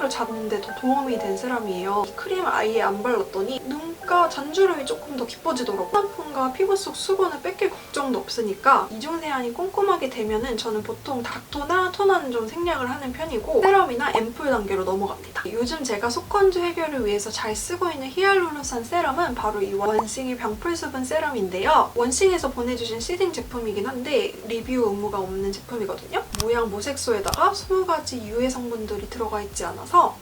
속건조를 잡는 데 더 도움이 된 세럼이에요. 이 크림 아예 안 발랐더니 눈가 잔주름이 조금 더 깊어지더라고요. 화장품과 피부 속 수분을 뺏길 걱정도 없으니까 이중 세안이 꼼꼼하게 되면은 저는 보통 닥토나 토너는 좀 생략을 하는 편이고 세럼이나 앰플 단계로 넘어갑니다. 요즘 제가 속건조 해결을 위해서 잘 쓰고 있는 히알루론산 세럼은 바로 이 원싱의 병풀 수분 세럼인데요. 원싱에서 보내주신 시딩 제품이긴 한데 리뷰 의무가 없는 제품이거든요. 모양 모색소에다가 20가지 유해 성분들이 들어가 있지 않아서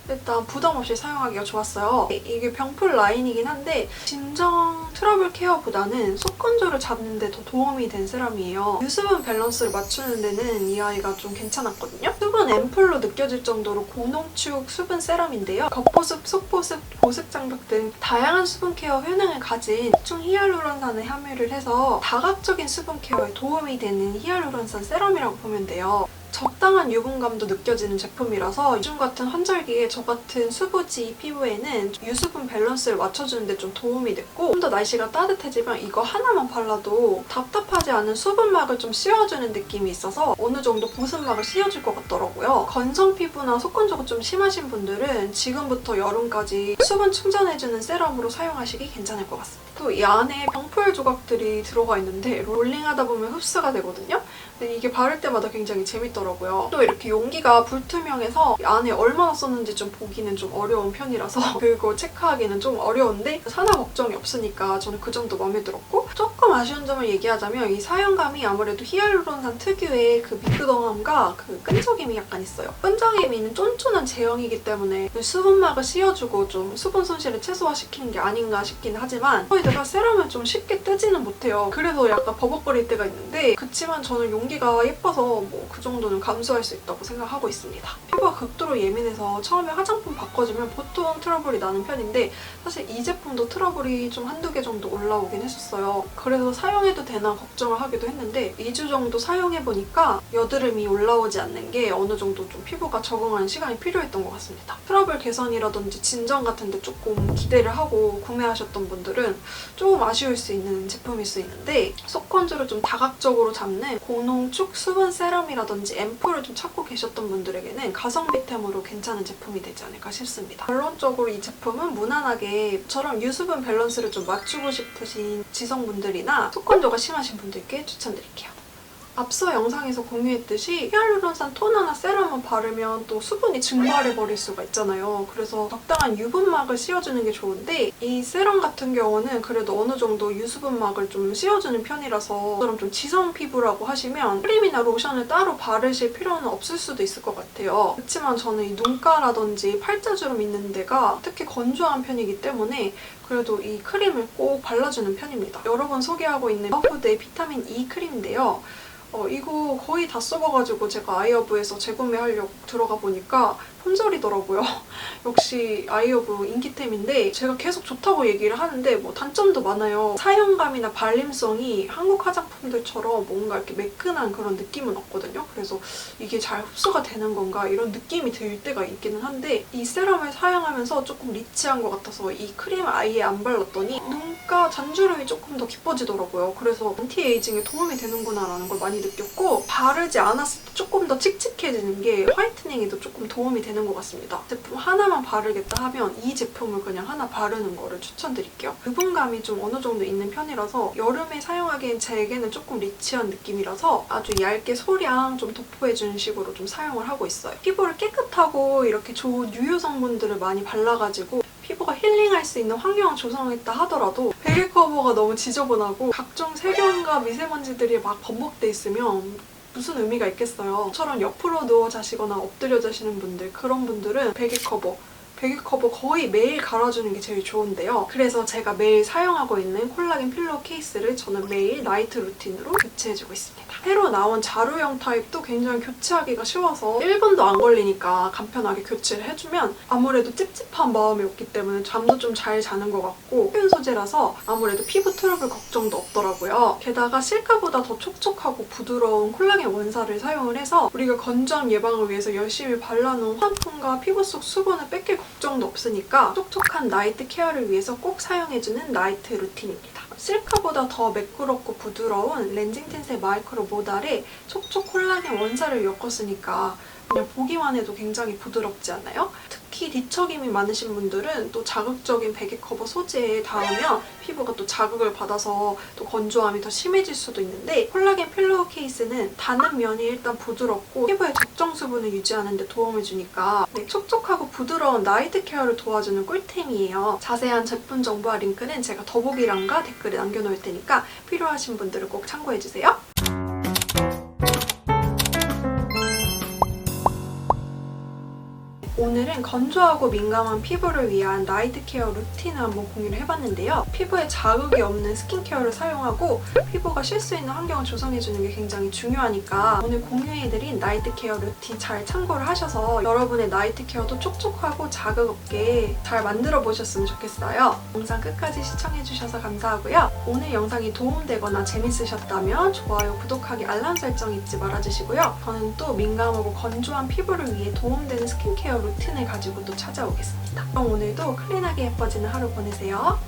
일단 부담 없이 사용하기가 좋았어요. 이게 병풀 라인이긴 한데 진정 트러블 케어보다는 속건조를 잡는 데 더 도움이 된 세럼이에요. 유수분 밸런스를 맞추는 데는 이 아이가 좀 괜찮았거든요. 수분 앰플로 느껴질 정도로 고농축 수분 세럼인데요. 겉보습, 속보습, 보습 장벽 등 다양한 수분 케어 효능을 가진 특중 히알루론산을 함유를 해서 다각적인 수분 케어에 도움이 되는 히알루론산 세럼이라고 보면 돼요. 적당한 유분감도 느껴지는 제품이라서 요즘 같은 환절기에 저 같은 수부지 피부에는 유수분 밸런스를 맞춰주는 데 좀 도움이 됐고 좀 더 날씨가 따뜻해지면 이거 하나만 발라도 답답하지 않은 수분막을 좀 씌워주는 느낌이 있어서 어느 정도 보습막을 씌워줄 것 같더라고요. 건성 피부나 속건조가 좀 심하신 분들은 지금부터 여름까지 수분 충전해주는 세럼으로 사용하시기 괜찮을 것 같습니다. 또 이 안에 병풀 조각들이 들어가 있는데 롤링하다 보면 흡수가 되거든요. 근데 이게 바를 때마다 굉장히 재밌더라고요. 또 이렇게 용기가 불투명해서 안에 얼마나 썼는지 좀 보기는 좀 어려운 편이라서 그거 체크하기는 좀 어려운데 산화 걱정이 없으니까 저는 그 점도 마음에 들었고 조금 아쉬운 점을 얘기하자면 이 사용감이 아무래도 히알루론산 특유의 그 미끄덩함과 그 끈적임이 약간 있어요. 끈적임이는 쫀쫀한 제형이기 때문에 수분막을 씌워주고 좀 수분 손실을 최소화시키는 게 아닌가 싶긴 하지만 거기다가 세럼을 좀 쉽게 뜨지는 못해요. 그래서 약간 버벅거릴 때가 있는데 그치만 저는 용기가 예뻐서 뭐 그 정도는 감수할 수 있다고 생각하고 있습니다. 피부가 극도로 예민해서 처음에 화장품 바꿔주면 보통 트러블이 나는 편인데 사실 이 제품도 트러블이 좀 한두 개 정도 올라오긴 했었어요. 그래서 사용해도 되나 걱정을 하기도 했는데 2주 정도 사용해보니까 여드름이 올라오지 않는 게 어느 정도 좀 피부가 적응하는 시간이 필요했던 것 같습니다. 트러블 개선이라든지 진정 같은 데 조금 기대를 하고 구매하셨던 분들은 조금 아쉬울 수 있는 제품일 수 있는데 속건조를 좀 다각적으로 잡는 고농축 수분 세럼이라든지 앰플을 좀 찾고 계셨던 분들에게는 가성비템으로 괜찮은 제품이 되지 않을까 싶습니다. 결론적으로 이 제품은 무난하게 저처럼 유수분 밸런스를 좀 맞추고 싶으신 지성분들이나 속건조가 심하신 분들께 추천드릴게요. 앞서 영상에서 공유했듯이 히알루론산 토너나 세럼을 바르면 또 수분이 증발해버릴 수가 있잖아요. 그래서 적당한 유분막을 씌워주는 게 좋은데 이 세럼 같은 경우는 그래도 어느 정도 유수분막을 좀 씌워주는 편이라서 그럼 좀 지성 피부라고 하시면 크림이나 로션을 따로 바르실 필요는 없을 수도 있을 것 같아요. 그렇지만 저는 이 눈가라든지 팔자주름 있는 데가 특히 건조한 편이기 때문에 그래도 이 크림을 꼭 발라주는 편입니다. 여러 번 소개하고 있는 허브드의 비타민 E 크림인데요. 이거 거의 다 써봐가지고 제가 아이허브에서 재구매하려고 들어가 보니까 품절이더라고요. 역시 아이허브 인기템인데 제가 계속 좋다고 얘기를 하는데 뭐 단점도 많아요. 사용감이나 발림성이 한국 화장품들처럼 뭔가 이렇게 매끈한 그런 느낌은 없거든요. 그래서 이게 잘 흡수가 되는 건가 이런 느낌이 들 때가 있기는 한데 이 세럼을 사용하면서 조금 리치한 것 같아서 이 크림을 아예 안 발랐더니 눈가 잔주름이 조금 더 깊어지더라고요. 그래서 안티에이징에 도움이 되는구나 라는 걸 많이 느꼈고 바르지 않았을 때 조금 더 칙칙해지는 게 화이트닝에도 조금 도움이 되는 것 같습니다. 제품 하나만 바르겠다 하면 이 제품을 그냥 하나 바르는 거를 추천드릴게요. 유분감이 좀 어느 정도 있는 편이라서 여름에 사용하기엔 제게는 조금 리치한 느낌이라서 아주 얇게 소량 좀 도포해주는 식으로 좀 사용을 하고 있어요. 피부를 깨끗하고 이렇게 좋은 유효 성분들을 많이 발라가지고 피부가 힐링할 수 있는 환경을 조성했다 하더라도 베개 커버가 너무 지저분하고 각종 세균과 미세먼지들이 막 범벅돼 있으면 무슨 의미가 있겠어요. 저처럼 옆으로 누워 자시거나 엎드려 자시는 분들, 그런 분들은 베개 커버 거의 매일 갈아주는 게 제일 좋은데요. 그래서 제가 매일 사용하고 있는 콜라겐 필로우 케이스를 저는 매일 나이트 루틴으로 교체해주고 있습니다. 새로 나온 자루형 타입도 굉장히 교체하기가 쉬워서 1분도 안 걸리니까 간편하게 교체를 해주면 아무래도 찝찝한 마음이 없기 때문에 잠도 좀 잘 자는 것 같고 표현 소재라서 아무래도 피부 트러블 걱정도 없더라고요. 게다가 실크보다 더 촉촉하고 부드러운 콜라겐 원사를 사용을 해서 우리가 건조함 예방을 위해서 열심히 발라놓은 화장품과 피부 속 수분을 뺏길 걱정도 없으니까 촉촉한 나이트 케어를 위해서 꼭 사용해주는 나이트 루틴입니다. 실크보다 더 매끄럽고 부드러운 렌징 틴트의 마이크로 모달에 촉촉 콜라겐 원사를 엮었으니까 그냥 보기만 해도 굉장히 부드럽지 않나요? 특히 뒤척임이 많으신 분들은 또 자극적인 베개 커버 소재에 닿으면 피부가 또 자극을 받아서 또 건조함이 더 심해질 수도 있는데, 콜라겐 필로우 케이스는 닿는 면이 일단 부드럽고 피부의 적정 수분을 유지하는 데 도움을 주니까 촉촉하고 부드러운 나이트 케어를 도와주는 꿀템이에요. 자세한 제품 정보와 링크는 제가 더보기란과 댓글에 남겨놓을 테니까 필요하신 분들은 꼭 참고해주세요. 오늘은 건조하고 민감한 피부를 위한 나이트 케어 루틴을 한번 공유를 해봤는데요. 피부에 자극이 없는 스킨케어를 사용하고 피부가 쉴 수 있는 환경을 조성해주는 게 굉장히 중요하니까 오늘 공유해드린 나이트 케어 루틴 잘 참고를 하셔서 여러분의 나이트 케어도 촉촉하고 자극 없게 잘 만들어 보셨으면 좋겠어요. 영상 끝까지 시청해주셔서 감사하고요. 오늘 영상이 도움되거나 재밌으셨다면 좋아요, 구독하기, 알람 설정 잊지 말아주시고요. 저는 또 민감하고 건조한 피부를 위해 도움되는 스킨케어 루틴을 가지고 또 찾아오겠습니다. 그럼 오늘도 클린하게 예뻐지는 하루 보내세요.